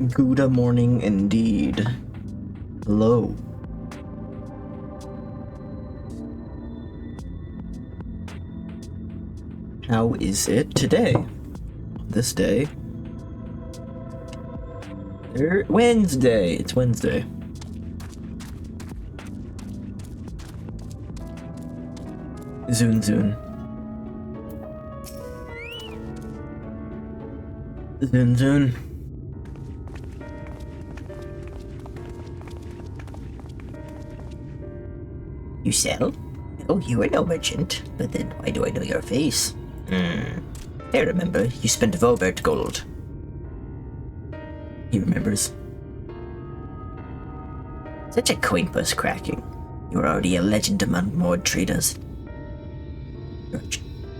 Good morning indeed. Hello. How is it today? This day? Wednesday. It's Wednesday. Zun Zun. Zun Zun. You sell? Oh, you are no merchant. But then why do I know your face? I remember. You spent Vobert gold. He remembers. Such a coin purse cracking. You are already a legend among Mord traders.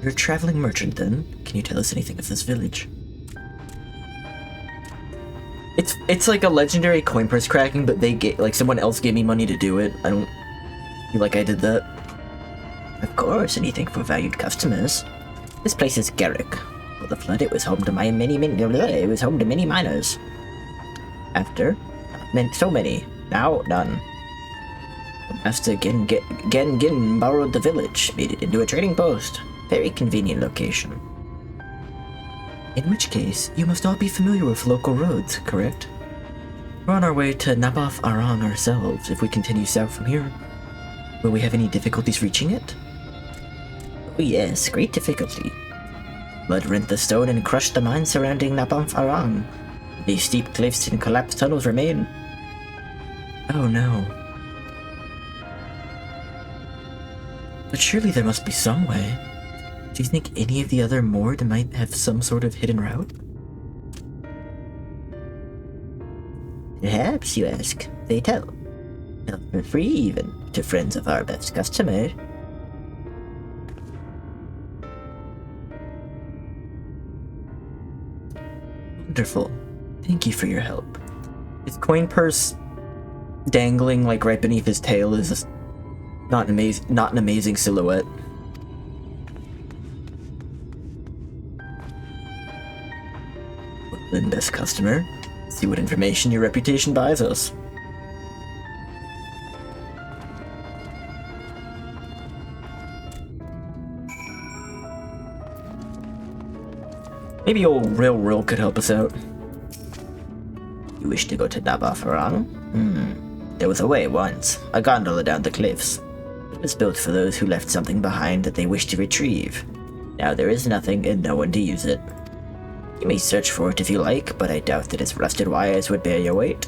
You're a traveling merchant then? Can you tell us anything of this village? It's like a legendary coin purse cracking, but they get like someone else gave me money to do it. I don't feel like I did that. Of course, anything for valued customers. This place is Garrick. Before the flood, it was home to many miners. After, meant so many. Now none. Master Gen borrowed the village, made it into a trading post. Very convenient location. In which case, you must all be familiar with local roads, correct? We're on our way to Naboth Arang ourselves if we continue south from here. Will we have any difficulties reaching it? Oh yes, great difficulty. Blood rent the stone and crushed the mine surrounding Naboth Arang. These steep cliffs and collapsed tunnels remain. Oh no. But surely there must be some way. Do you think any of the other Mord might have some sort of hidden route? Perhaps, you ask. They tell. Not for free, even, to friends of our best customer. Wonderful. Thank you for your help. His coin purse dangling like right beneath his tail is not an amazing silhouette. Then, best customer, see what information your reputation buys us. Maybe old Rail could help us out. You wish to go to Naboth Arang? There was a way once, a gondola down the cliffs. It was built for those who left something behind that they wished to retrieve. Now there is nothing and no one to use it. You may search for it if you like, but I doubt that its rusted wires would bear your weight.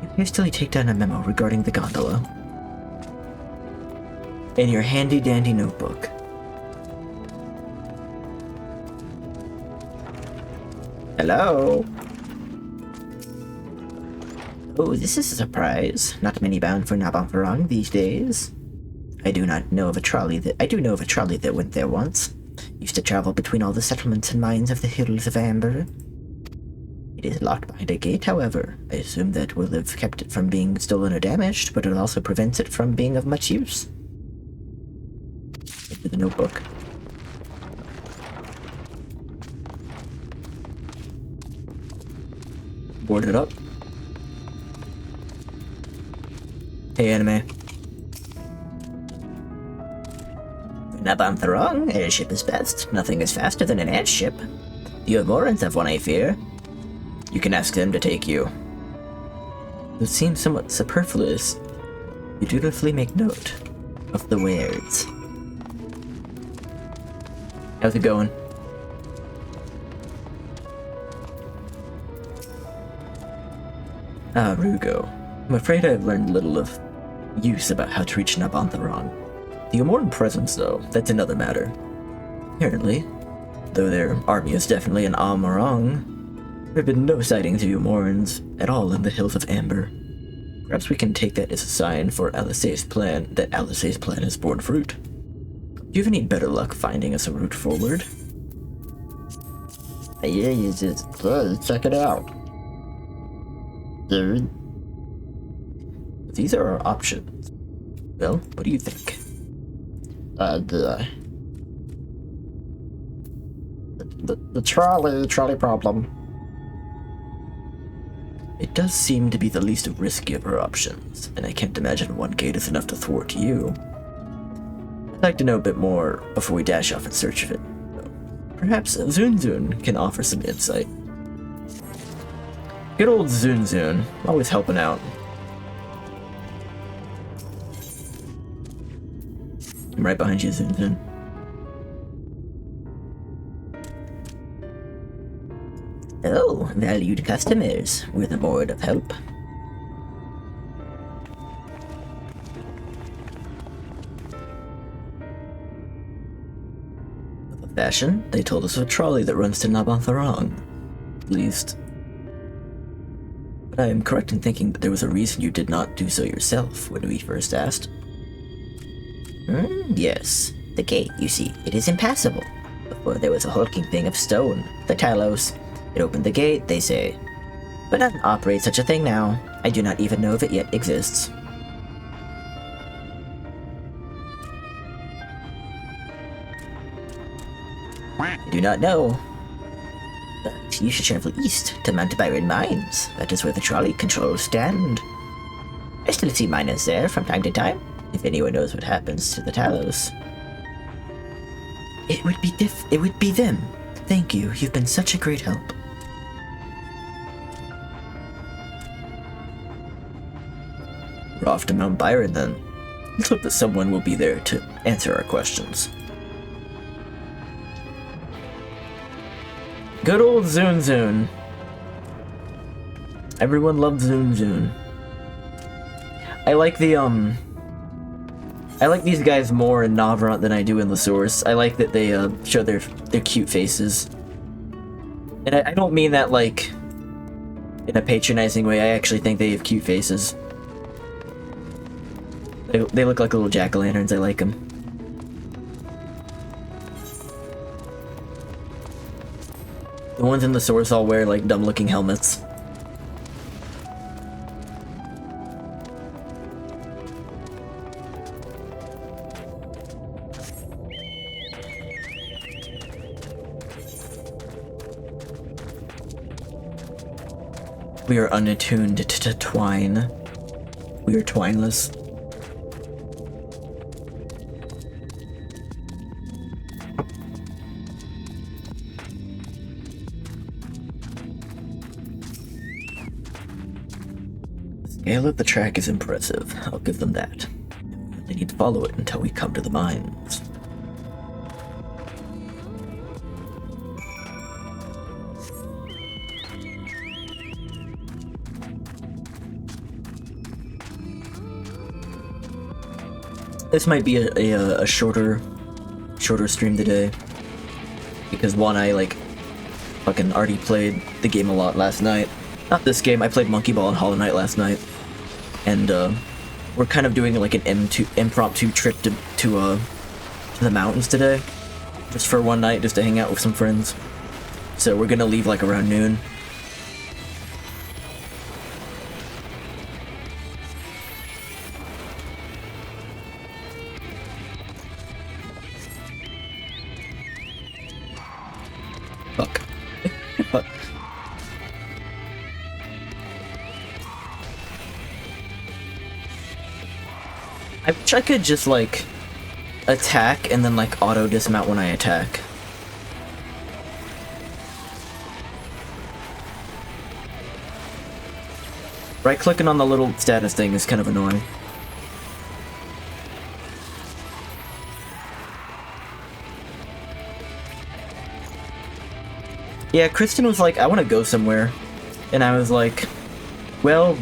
You hastily take down a memo regarding the gondola. In your handy-dandy notebook. Hello? Oh, this is a surprise. Not many bound for Naboth Arang these days. I do know of a trolley that went there once. Used to travel between all the settlements and mines of the hills of Amber. It is locked behind a gate, however. I assume that will have kept it from being stolen or damaged, but it also prevents it from being of much use. Into the notebook. Board it up. Hey, anime. Naboth Arang, airship is best. Nothing is faster than an airship. The Omorans have one, I fear. You can ask them to take you. It seems somewhat superfluous. You dutifully make note of the words. How's it going? Ah, Rugo. I'm afraid I've learned little of use about how to reach Naboth Arang. The Omoran presence, though, that's another matter. Apparently, though their army is definitely an Amarang, there have been no sightings of Omorans at all in the hills of Amber. Perhaps we can take that as a sign for Alisay's plan, that Alisay's plan has borne fruit. Do you have any better luck finding us a route forward? Yeah, you just check it out. Dude. These are our options. Well, what do you think? The trolley problem. It does seem to be the least risky of our options, and I can't imagine one gate is enough to thwart you. I'd like to know a bit more before we dash off in search of it. Perhaps Zunzun can offer some insight. Good old Zunzun, always helping out. I'm right behind you, Zunzun. Oh, valued customers, with a word of help. With a fashion, they told us of a trolley that runs to Nabontharong. At least. But I am correct in thinking that there was a reason you did not do so yourself when we first asked. Yes. The gate, you see, it is impassable. Before there was a hulking thing of stone, the Talos. It opened the gate, they say. But none operate such a thing now. I do not even know if it yet exists. I do not know. But you should travel east to Mount Byron Mines. That is where the trolley controls stand. I still see miners there from time to time, if anyone knows what happens to the Talos. It would be them. Thank you. You've been such a great help. We're off to Mount Byron then. Let's hope that someone will be there to answer our questions. Good old Zunzun. Everyone loves Zunzun. I like these guys more in Navrant than I do in the source. I like that they show their cute faces. And I don't mean that like in a patronizing way. I actually think they have cute faces. They look like little jack-o'-lanterns. I like them. The ones in the source all wear like dumb-looking helmets. We are unattuned to twine. We are twineless. The scale of the track is impressive, I'll give them that. We only need to follow it until we come to the mines. This might be a shorter stream today, because one, I like fucking already played the game a lot last night. Not this game, I played Monkey Ball and Hollow Knight last night, and we're kind of doing like an impromptu trip to the mountains today, just for one night, just to hang out with some friends. So we're gonna leave like around noon. Fuck. Fuck. I wish I could just like attack and then like auto dismount when I attack. Right clicking on the little status thing is kind of annoying. Yeah, Kristen was like, I want to go somewhere. And I was like, well,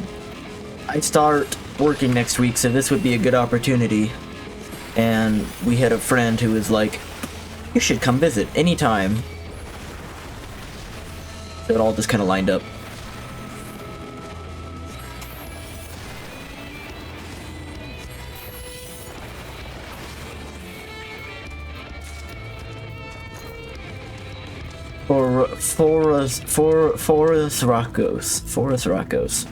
I start working next week, so this would be a good opportunity. And we had a friend who was like, you should come visit anytime. So it all just kind of lined up. Forest Rakos.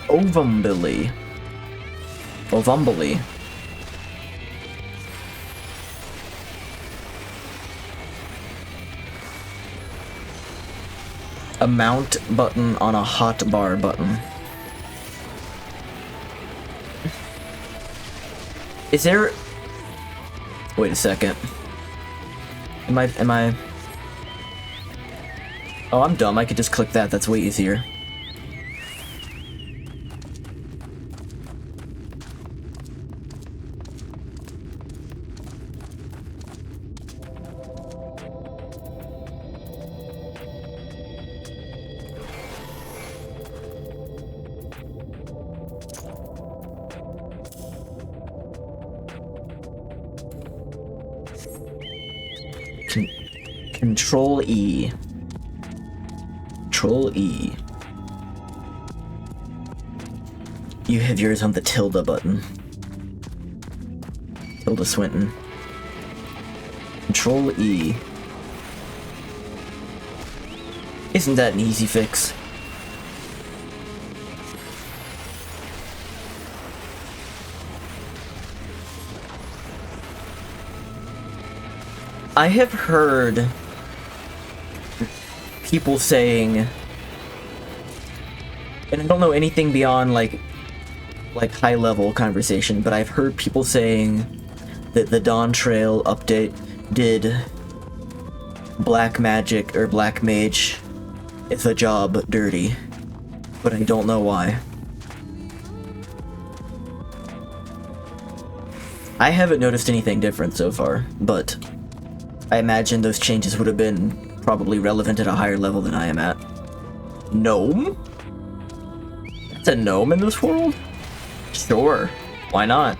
Ovumbili. a mount button on a hotbar button. Is there... Wait a second. Am I... Oh, I'm dumb. I could just click that. That's way easier. Control E. Control E. You have yours on the tilde button. Tilda Swinton. Control E. Isn't that an easy fix? I have heard people saying, and I don't know anything beyond like high level conversation, but I've heard people saying that the Dawn Trail update did black magic or black mage the job dirty, but I don't know why. I haven't noticed anything different so far, but I imagine those changes would have been probably relevant at a higher level than I am at. Gnome? That's a gnome in this world? Sure. Why not?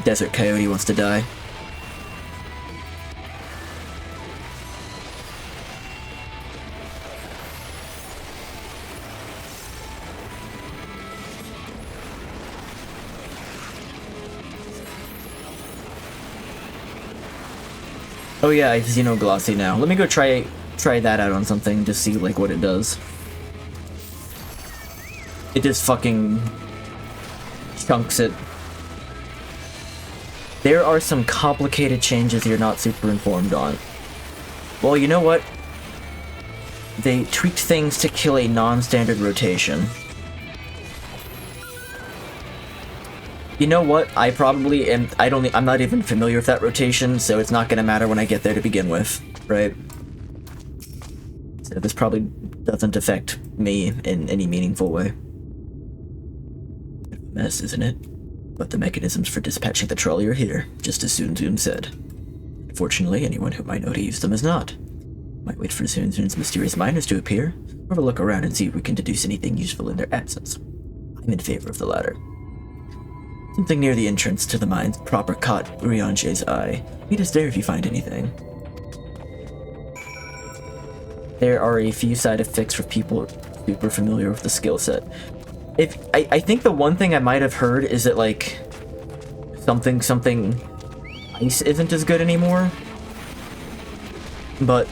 Desert Coyote wants to die. Oh yeah, I have Xenoglossy now. Let me go try that out on something to see like what it does. It just fucking chunks it. There are some complicated changes you're not super informed on. Well, you know what? They tweaked things to kill a non-standard rotation. You know what? I probably am. I'm not even familiar with that rotation, so it's not gonna matter when I get there to begin with, right? So this probably doesn't affect me in any meaningful way. Mess, isn't it? But the mechanisms for dispatching the trolley are here, just as Synmyn said. Fortunately, anyone who might know to use them is not. Might wait for Synmyn's mysterious miners to appear, or have a look around and see if we can deduce anything useful in their absence. I'm in favor of the latter. Something near the entrance to the mines proper caught Uriange's eye. Meet us there if you find anything. There are a few side effects for people super familiar with the skill set. I think the one thing I might have heard is that like something ice isn't as good anymore. But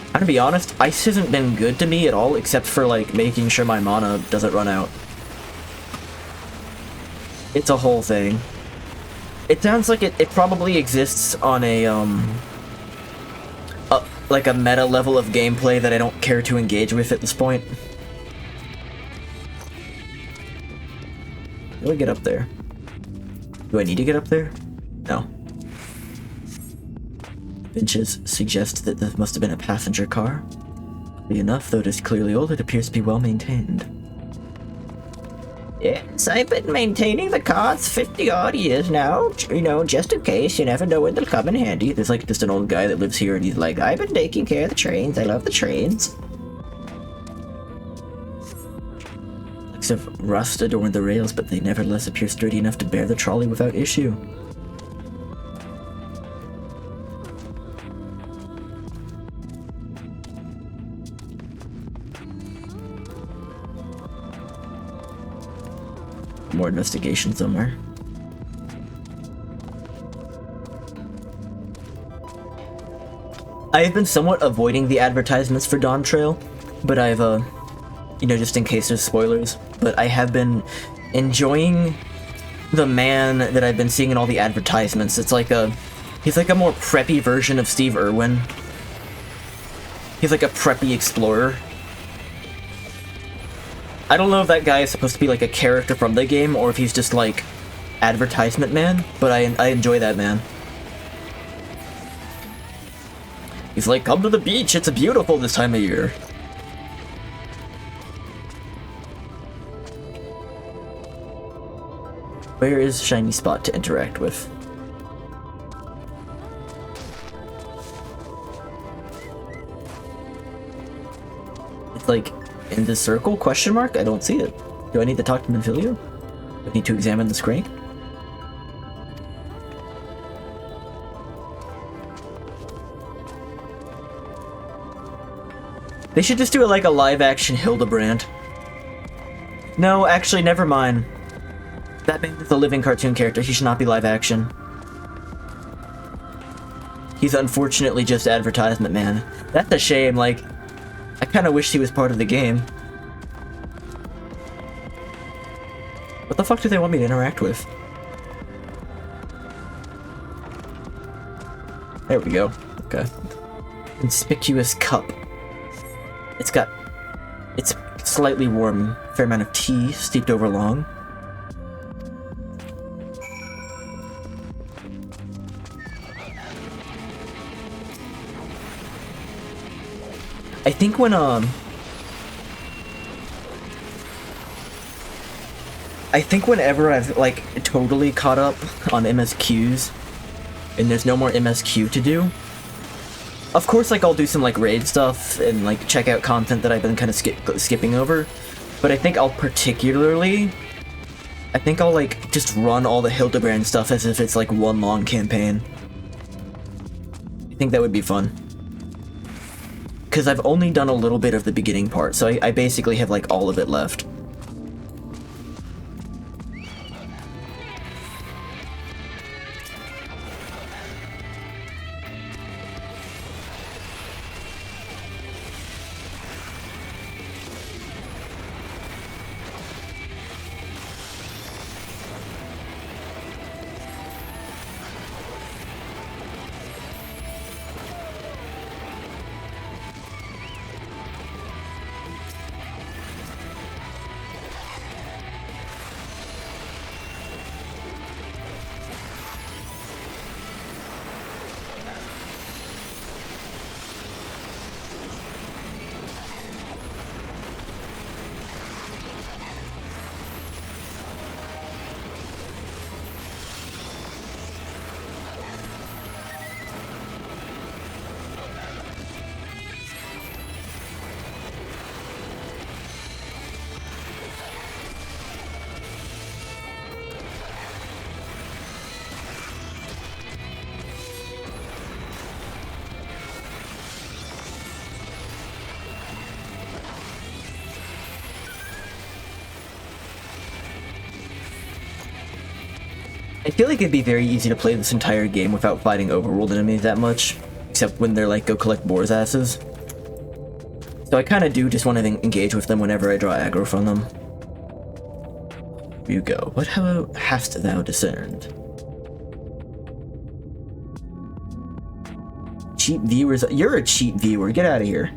I'm gonna be honest, ice hasn't been good to me at all, except for like making sure my mana doesn't run out. It's a whole thing. It sounds like it probably exists on a like a meta level of gameplay that I don't care to engage with at this point. How do I get up there? Do I need to get up there? No. Benches suggest that this must have been a passenger car. Oddly enough, though it is clearly old, it appears to be well maintained. Yes, I've been maintaining the cars 50-odd years now, you know, just in case. You never know when they'll come in handy. There's like just an old guy that lives here and he's like, I've been taking care of the trains, I love the trains. Of rust adorn the rails, but they nevertheless appear sturdy enough to bear the trolley without issue. More investigation somewhere. I have been somewhat avoiding the advertisements for Dawn Trail, but I've, you know, just in case there's spoilers, but I have been enjoying the man that I've been seeing in all the advertisements. It's like he's like a more preppy version of Steve Irwin. He's like a preppy explorer. I don't know if that guy is supposed to be like a character from the game, or if he's just like advertisement man, but I enjoy that man. He's like, come to the beach, it's beautiful this time of year. Where is Shiny Spot to interact with? It's like, in this circle, question mark? I don't see it. Do I need to talk to Minfilia? Do I need to examine the screen? They should just do it like a live-action Hildebrand. No, actually, never mind. That man is a living cartoon character. He should not be live-action. He's unfortunately just advertisement man. That's a shame, like, I kinda wish he was part of the game. What the fuck do they want me to interact with? There we go. Okay. Conspicuous cup. It's slightly warm. Fair amount of tea steeped over long. I think whenever I've like totally caught up on MSQs and there's no more MSQ to do, of course, like, I'll do some, like, raid stuff and, like, check out content that I've been kind of skipping over. But I think I'll, like, just run all the Hildebrand stuff as if it's, like, one long campaign. I think that would be fun. Because I've only done a little bit of the beginning part, so I basically have, like, all of it left. I feel like it'd be very easy to play this entire game without fighting overworld enemies that much, except when they're like, go collect boar's asses. So I kinda do just want to engage with them whenever I draw aggro from them. You go. What hast thou discerned? Cheap viewers. You're a cheap viewer. Get out of here.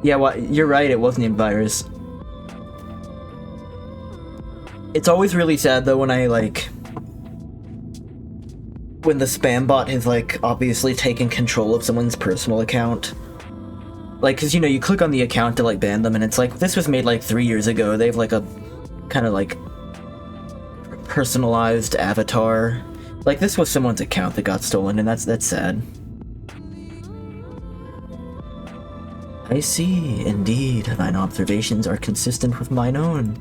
Yeah, well, you're right, it was named Virus. It's always really sad, though, when I, like... when the spam bot has, like, obviously taken control of someone's personal account. Like, cause, you know, you click on the account to, like, ban them, and it's like, this was made, like, 3 years ago. They have, like, a kind of, like, personalized avatar. Like, this was someone's account that got stolen, and that's sad. I see, indeed, thine observations are consistent with mine own.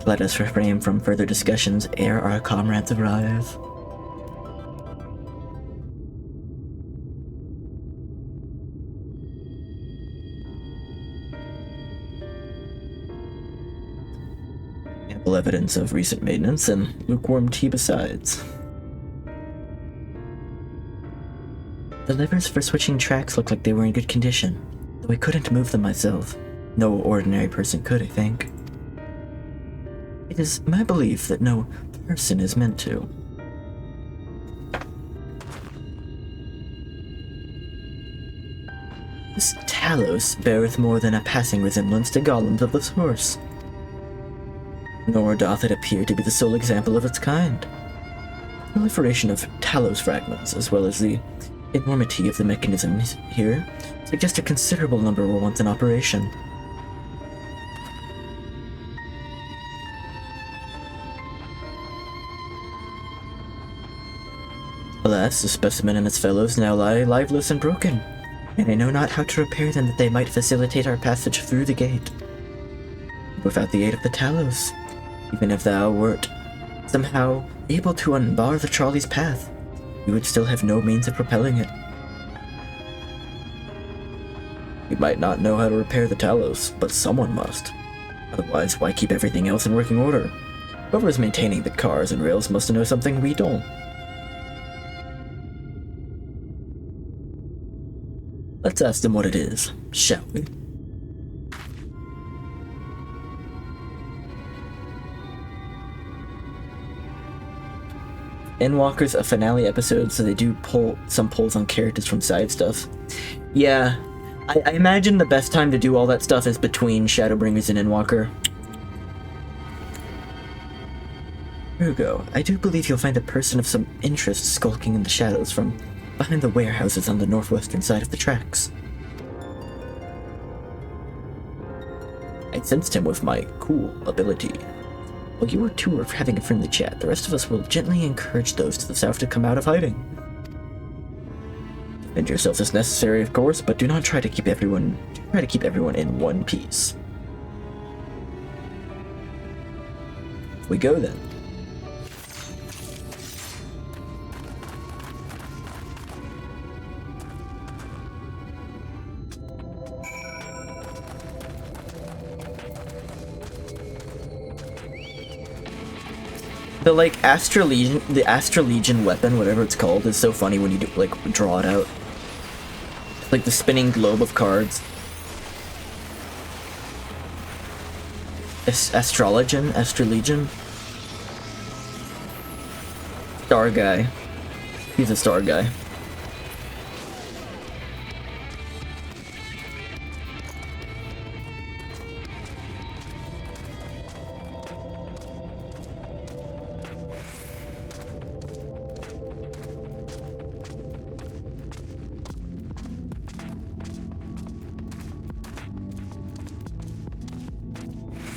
Let us refrain from further discussions ere our comrades arrive. little evidence of recent maintenance, and lukewarm tea besides. The levers for switching tracks looked like they were in good condition, though I couldn't move them myself. No ordinary person could, I think. It is my belief that no person is meant to. This Talos beareth more than a passing resemblance to golems of the source. Nor doth it appear to be the sole example of its kind. The proliferation of Talos fragments, as well as the enormity of the mechanisms here, suggest a considerable number were once in operation. Alas, the specimen and its fellows now lie lifeless and broken, and I know not how to repair them that they might facilitate our passage through the gate. Without the aid of the Talos, even if thou wert somehow able to unbar the trolley's path, we would still have no means of propelling it. We might not know how to repair the Talos, but someone must. Otherwise, why keep everything else in working order? Whoever is maintaining the cars and rails must know something we don't. Let's ask them what it is, shall we? Endwalker's a finale episode, so they do pull some pulls on characters from side stuff. Yeah, I imagine the best time to do all that stuff is between Shadowbringers and Endwalker. Rugo, I do believe you'll find a person of some interest skulking in the shadows from behind the warehouses on the northwestern side of the tracks. I sensed him with my cool ability. While you two are having a friendly chat, the rest of us will gently encourage those to the south to come out of hiding. Defend yourselves as necessary, of course, but do not try to keep everyone in one piece. We go then. The Astra Legion weapon, whatever it's called, is so funny when you do, like, draw it out. Like the spinning globe of cards. Astra Legion? Star guy. He's a star guy.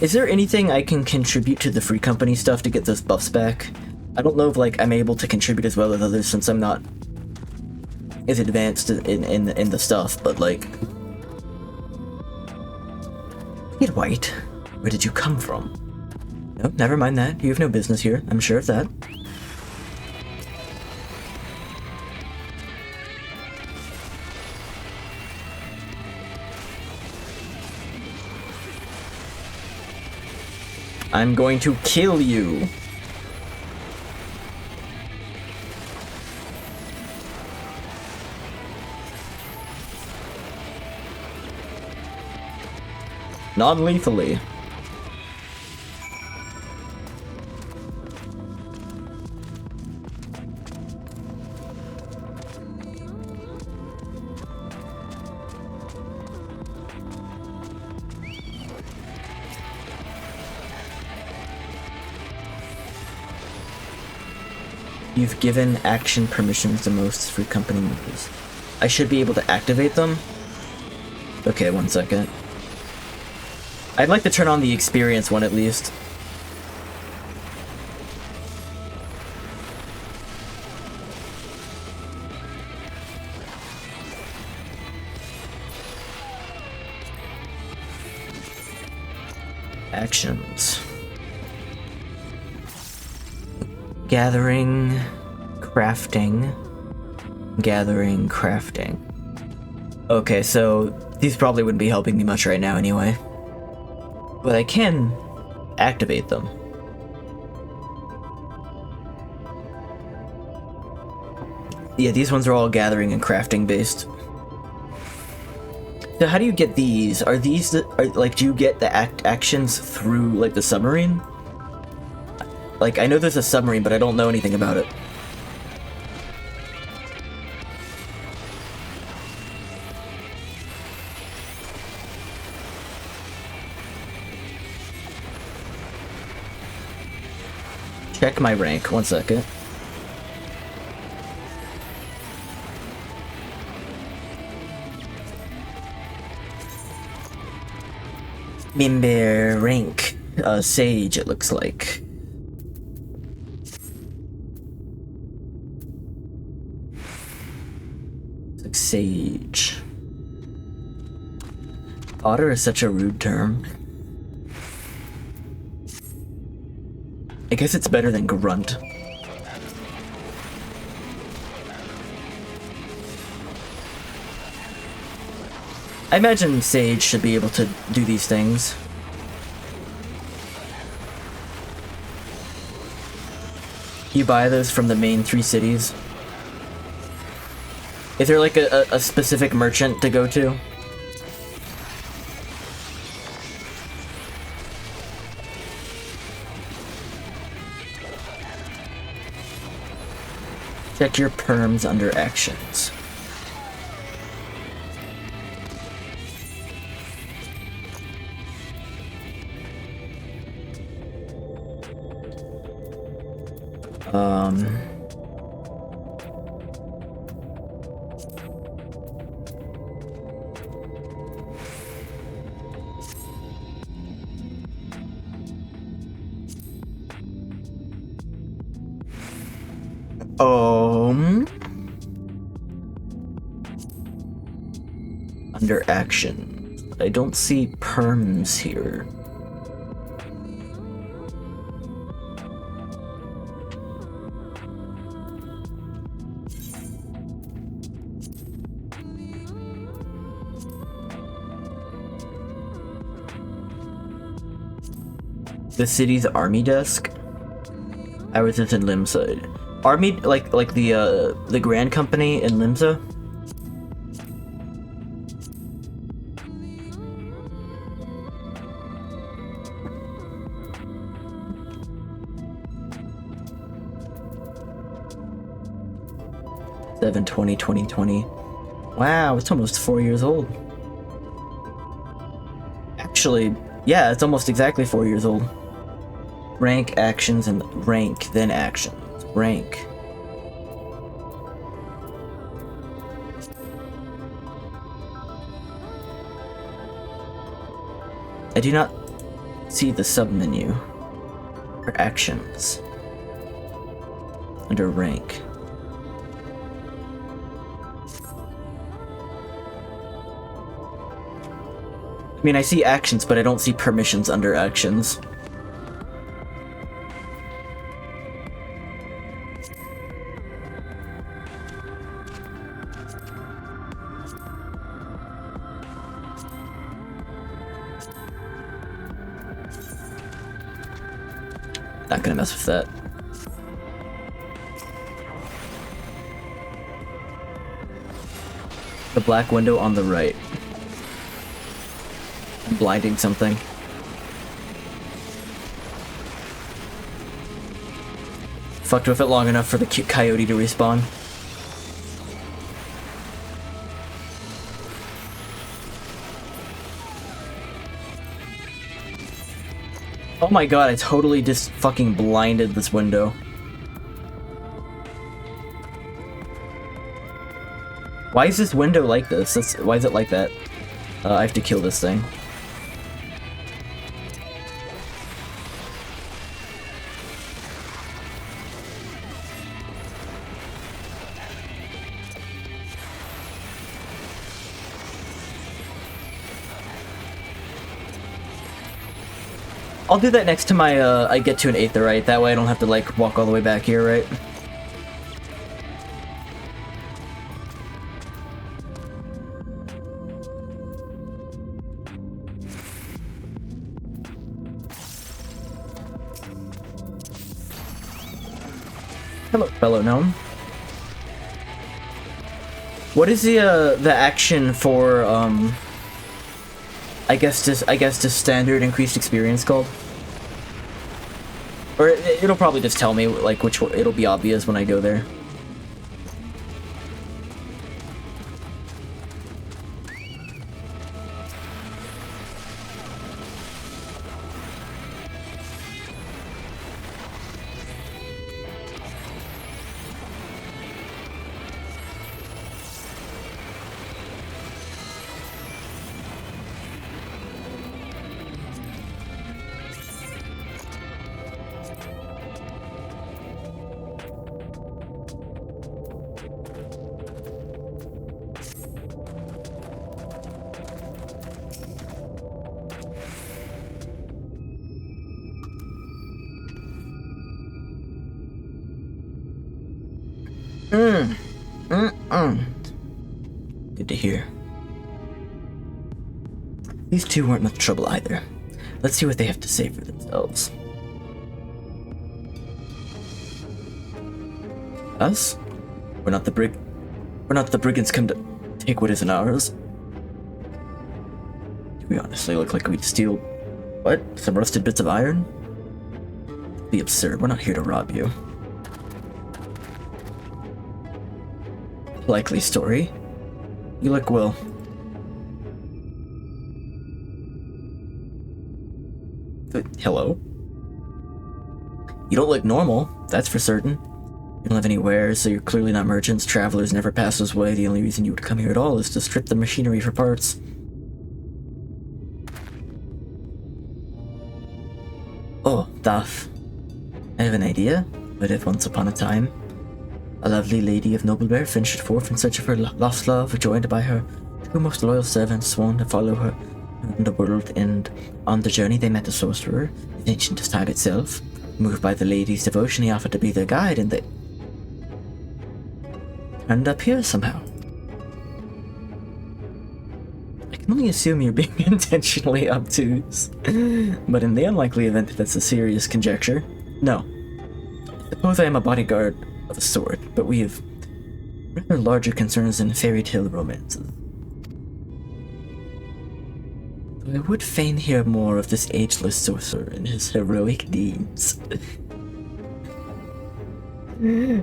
Is there anything I can contribute to the Free Company stuff to get those buffs back? I don't know if, like, I'm able to contribute as well as others since I'm not as advanced in the stuff, but, like... Get White, where did you come from? No, never mind that. You have no business here. I'm sure of that. I'm going to kill you. Non-lethally. You've given action permissions to most Free Company members. I should be able to activate them? Okay, 1 second. I'd like to turn on the experience one at least. Actions. Gathering, crafting, crafting. Okay, so these probably wouldn't be helping me much right now anyway. But I can activate them. Yeah, these ones are all gathering and crafting based. So how do you get these? Are these like, do you get the actions through like the submarine? Like, I know there's a submarine, but I don't know anything about it. Check my rank, 1 second. Member rank, Sage, it looks like. Sage. Otter is such a rude term. I guess it's better than grunt. I imagine Sage should be able to do these things. You buy those from the main 3 cities? Is there like a specific merchant to go to? Check your perms under actions. Under action. I don't see perms here. The city's army desk? I was just in Limsa. Army, like the Grand Company in Limsa? Seven 2020. Wow, it's almost 4 years old. Actually, yeah, it's almost exactly 4 years old. Rank, actions, and rank, then actions. Rank. I do not see the sub-menu for actions under rank. I mean, I see actions, but I don't see permissions under actions. Not gonna mess with that. The black window on the right. I'm blinding something. Fucked with it long enough for the cute coyote to respawn. Oh my god, I totally just fucking blinded this window. Why is this window like this? Why is it like that? I have to kill this thing. I'll do that next time I get to an Aetherite. That way I don't have to like walk all the way back here, right? Hello, fellow gnome. What is the action for I guess just standard increased experience called? Or it'll probably just tell me like which one, it'll be obvious when I go there. Good to hear. These two weren't much trouble either. Let's see what they have to say for themselves. Us? We're not the brigands come to take what isn't ours. Do we honestly look like we'd steal what? Some rusted bits of iron? It'd be absurd. We're not here to rob you. Likely story. You look well. Hello? You don't look normal, that's for certain. You don't have any wares, so you're clearly not merchants. Travelers never pass this way. The only reason you would come here at all is to strip the machinery for parts. Oh, Daff. I have an idea. But if once upon a time, a lovely lady of noble birth ventured forth in search of her lost love, joined by her two most loyal servants sworn to follow her around the world, and on the journey they met a sorcerer, as ancient as time itself. Moved by the lady's devotion, he offered to be their guide, and they turned up here somehow. I can only assume you're being intentionally obtuse, but in the unlikely event that that's a serious conjecture, no. Suppose I am a bodyguard of a sort, but we have rather larger concerns than fairy tale romances. Though I would fain hear more of this ageless sorcerer and his heroic deeds.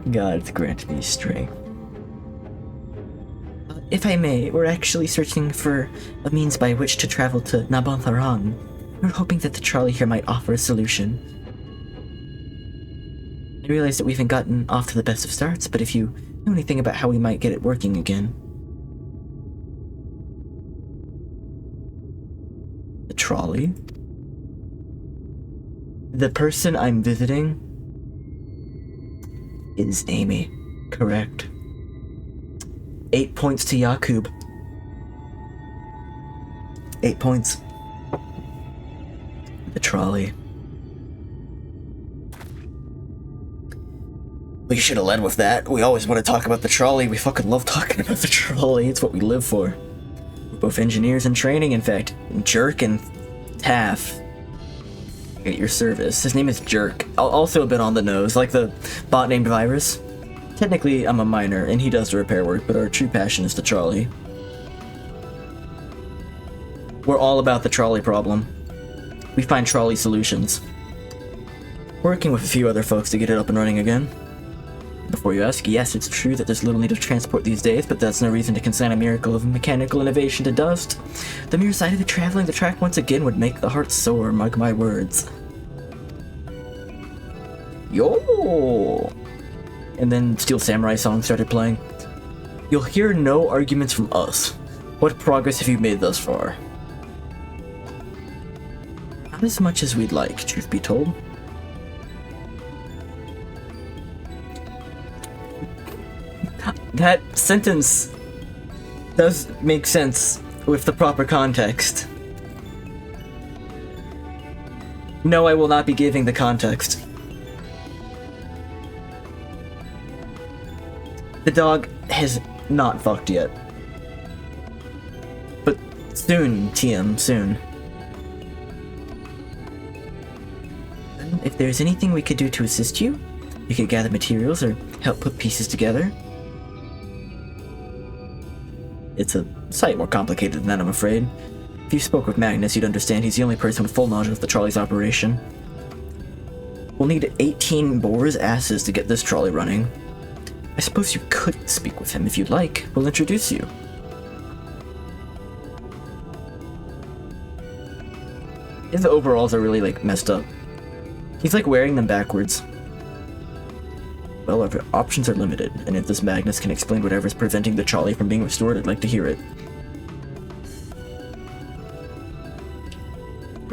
God grant me strength. If I may, we're actually searching for a means by which to travel to Nabontharang. We're hoping that the trolley here might offer a solution. I realize that we haven't gotten off to the best of starts, but if you know anything about how we might get it working again. The trolley? The person I'm visiting is Amy, correct? 8 points to Yakub. 8 points. The trolley. We should have led with that. We always want to talk about the trolley. We fucking love talking about the trolley. It's what we live for. We're both engineers in training, in fact. Jerk and Taff. At your service. His name is Jerk. Also a bit on the nose, like the bot named Virus. Technically, I'm a miner, and he does the repair work, but our true passion is the trolley. We're all about the trolley problem. We find trolley solutions. Working with a few other folks to get it up and running again. Before you ask, yes, it's true that there's little need of transport these days, but that's no reason to consign a miracle of mechanical innovation to dust. The mere sight of it traveling the track once again would make the heart sore, mark my words. Yo! And then Steel Samurai song started playing. You'll hear no arguments from us. What progress have you made thus far? Not as much as we'd like, truth be told. That sentence does make sense with the proper context. No, I will not be giving the context. The dog has not fucked yet. But soon, TM, soon. If there's anything we could do to assist you, we could gather materials or help put pieces together. It's a sight more complicated than that, I'm afraid. If you spoke with Magnus, you'd understand he's the only person with full knowledge of the trolley's operation. We'll need 18 boars' asses to get this trolley running. I suppose you could speak with him if you'd like. We'll introduce you. His overalls are really, like, messed up. He's, like, wearing them backwards. Well, our options are limited, and if this Magnus can explain whatever's preventing the trolley from being restored, I'd like to hear it.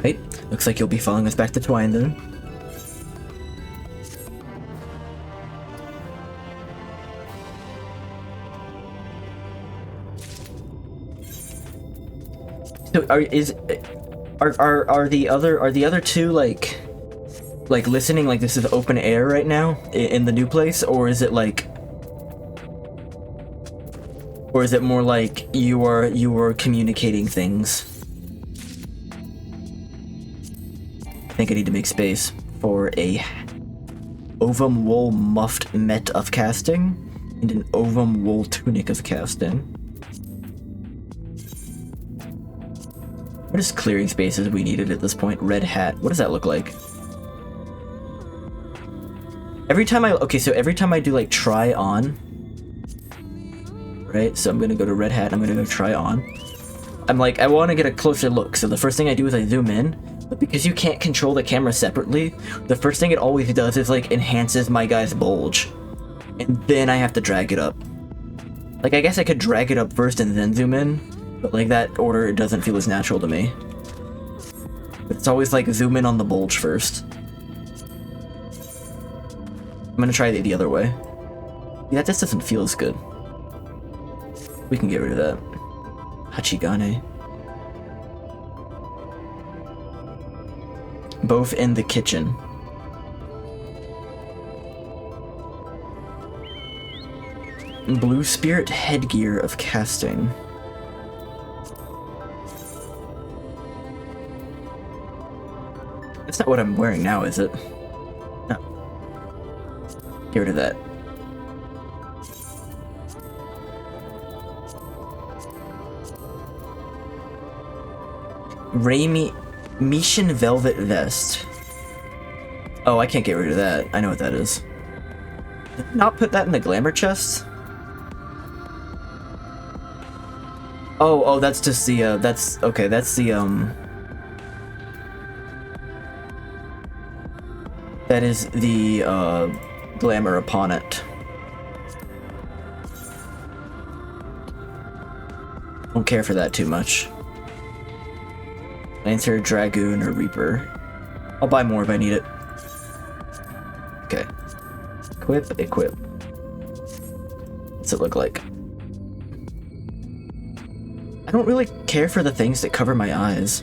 Right, looks like you'll be following us back to Twine, then. So are the other two like listening like this is open air right now in the new place, or is it like, or is it more like you are communicating things? I think I need to make space for a ovum wool muffed met of casting and an ovum wool tunic of casting. What is clearing spaces we needed at this point? Red hat. What does that look like? Every time I do like try on, right? So I'm gonna go to red hat, I'm gonna go try on. I'm like, I wanna get a closer look. So the first thing I do is I zoom in, but because you can't control the camera separately, the first thing it always does is like enhances my guy's bulge. And then I have to drag it up. Like, I guess I could drag it up first and then zoom in, but like that order, it doesn't feel as natural to me. But it's always like zoom in on the bulge first. I'm gonna try the other way. Yeah, that just doesn't feel as good. We can get rid of that. Hachigane. Both in the kitchen. Blue spirit headgear of casting. That's not what I'm wearing now, is it? No. Get rid of that. Mishan velvet vest. Oh, I can't get rid of that. I know what that is. Did I not put that in the glamour chest? Oh, that's just the, that's, okay, that's the, that is the, glamour upon it. Don't care for that too much. Lancer, Dragoon, or Reaper. I'll buy more if I need it. Okay. Equip. What's it look like? I don't really care for the things that cover my eyes.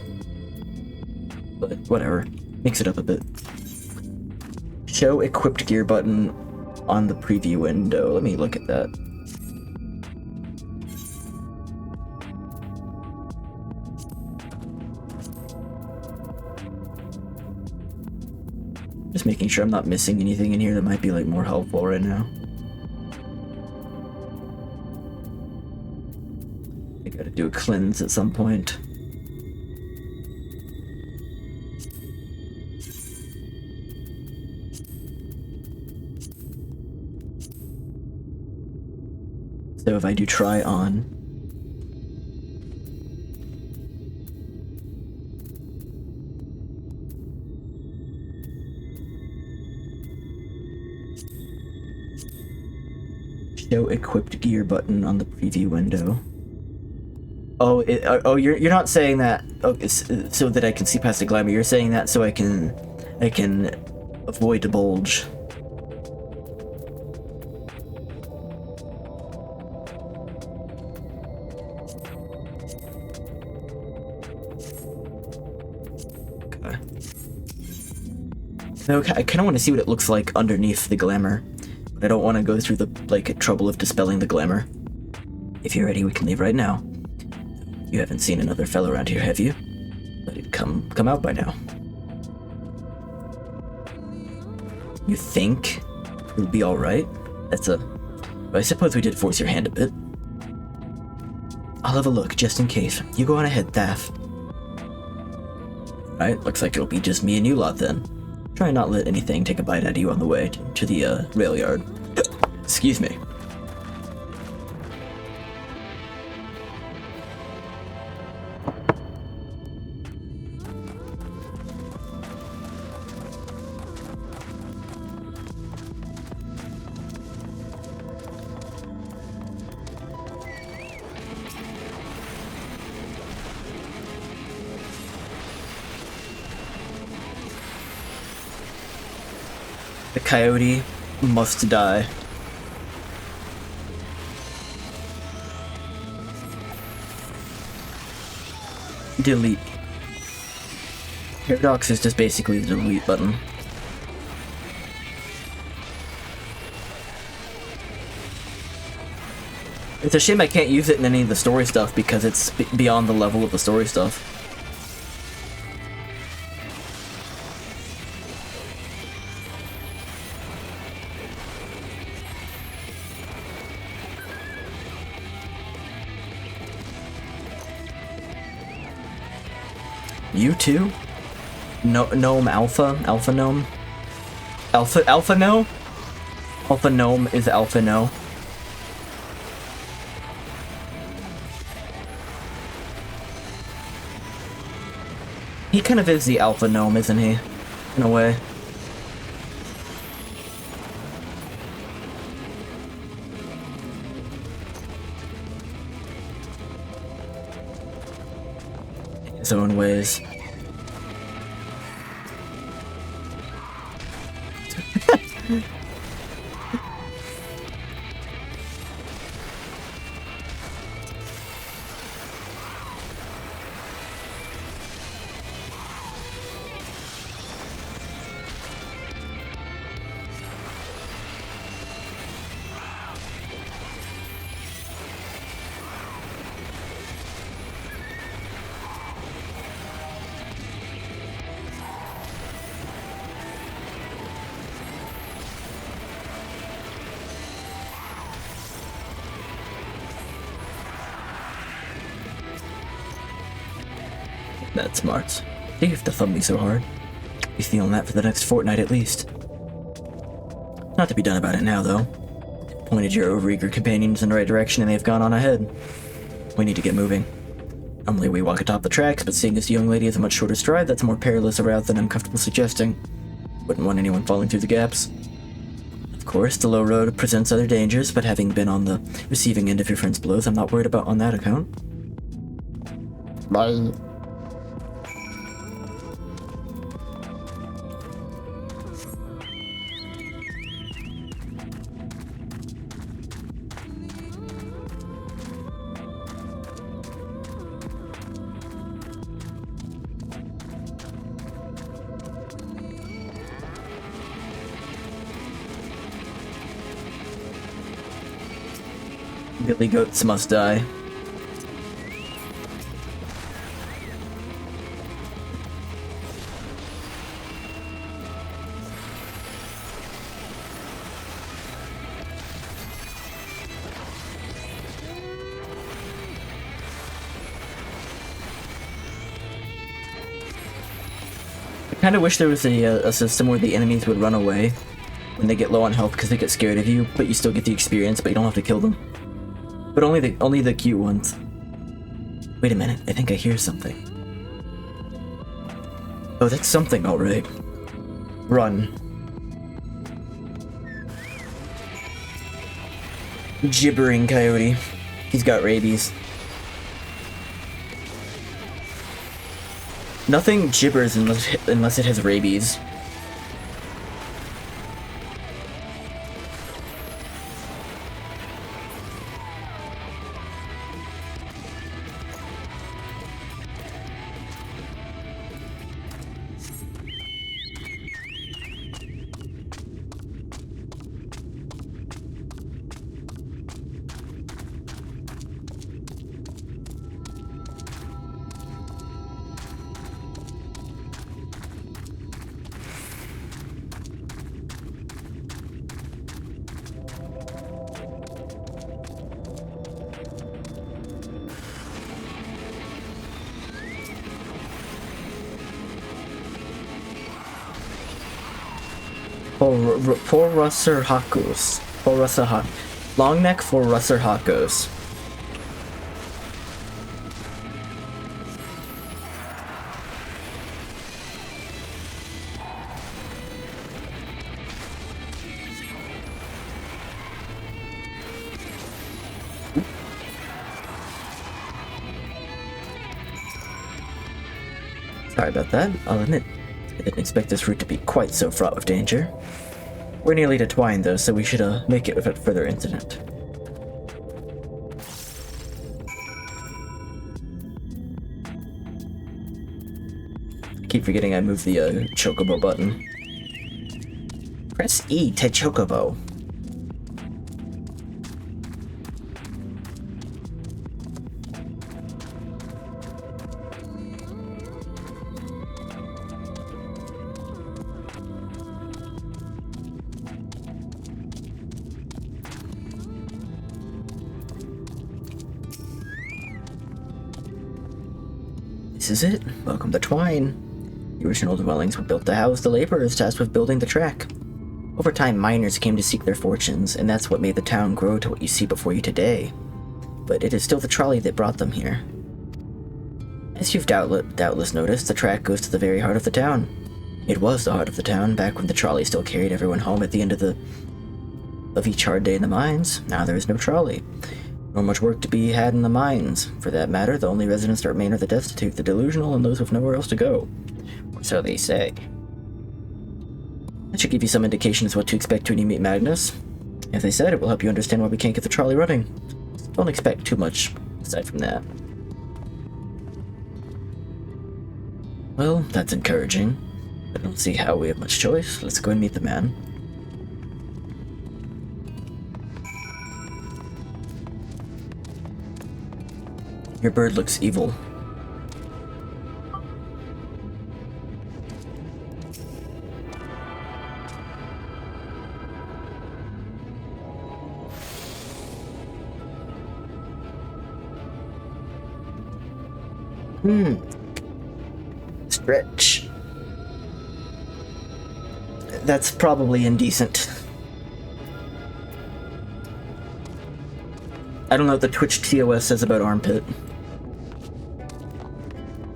But whatever. Mix it up a bit. Show equipped gear button on the preview window. Let me look at that. Just making sure I'm not missing anything in here that might be like more helpful right now. I gotta do a cleanse at some point. So if I do try on, show equipped gear button on the preview window. Oh, you're not saying that. Oh, so that I can see past the glamour. You're saying that so I can avoid the bulge. Okay, I kind of want to see what it looks like underneath the glamour, but I don't want to go through the trouble of dispelling the glamour. If you're ready, we can leave right now. You haven't seen another fellow around here, have you? Let it come out by now. You think it'll be all right? I suppose we did force your hand a bit. I'll have a look, just in case. You go on ahead, Thaf. Alright, looks like it'll be just me and you lot then. Try and not let anything take a bite out of you on the way to the, rail yard. Excuse me. The coyote must die. Delete. Paradox is just basically the delete button. It's a shame I can't use it in any of the story stuff because it's beyond the level of the story stuff. You too? No, Gnome Alpha? Alpha Gnome? Alpha No? Alpha Gnome is Alpha No. He kind of is the Alpha Gnome, isn't he? In a way. His own ways. That's smart. You have to thumb me so hard. Be feeling that for the next fortnight at least. Not to be done about it now, though. Pointed your overeager companions in the right direction and they've gone on ahead. We need to get moving. Normally we walk atop the tracks, but seeing this young lady has a much shorter stride, that's a more perilous a route than I'm comfortable suggesting. Wouldn't want anyone falling through the gaps. Of course, the low road presents other dangers, but having been on the receiving end of your friend's blows, I'm not worried about on that account. Bye. Billy goats must die. I kind of wish there was a system where the enemies would run away when they get low on health because they get scared of you, but you still get the experience, but you don't have to kill them. But only the cute ones. Wait a minute, I think I hear something. Oh, that's something, alright. Run. Gibbering coyote. He's got rabies. Nothing gibbers unless it has rabies. Four Russer Hakus. Long neck for Russer Hakos. Sorry about that, I'll admit. I didn't expect this route to be quite so fraught with danger. We're nearly to Twine, though, so we should make it without further incident. I keep forgetting I moved the Chocobo button. Press E to Chocobo. This is it. Welcome to Twine. The original dwellings were built to house the laborers tasked with building the track. Over time, miners came to seek their fortunes, and that's what made the town grow to what you see before you today. But it is still the trolley that brought them here. As you've doubtless noticed, the track goes to the very heart of the town. It was the heart of the town back when the trolley still carried everyone home at the end of each hard day in the mines. Now there is no trolley. Nor much work to be had in the mines. For that matter, the only residents that remain are the destitute, the delusional, and those with nowhere else to go. Or so they say. That should give you some indication as what to expect to an Emet Magnus. As they said, it will help you understand why we can't get the trolley running. Don't expect too much aside from that. Well, that's encouraging. I don't see how we have much choice. Let's go and meet the man. Your bird looks evil. Stretch. That's probably indecent. I don't know what the Twitch TOS says about armpit.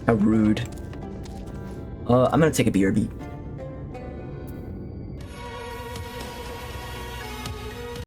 How rude. I'm gonna take a BRB.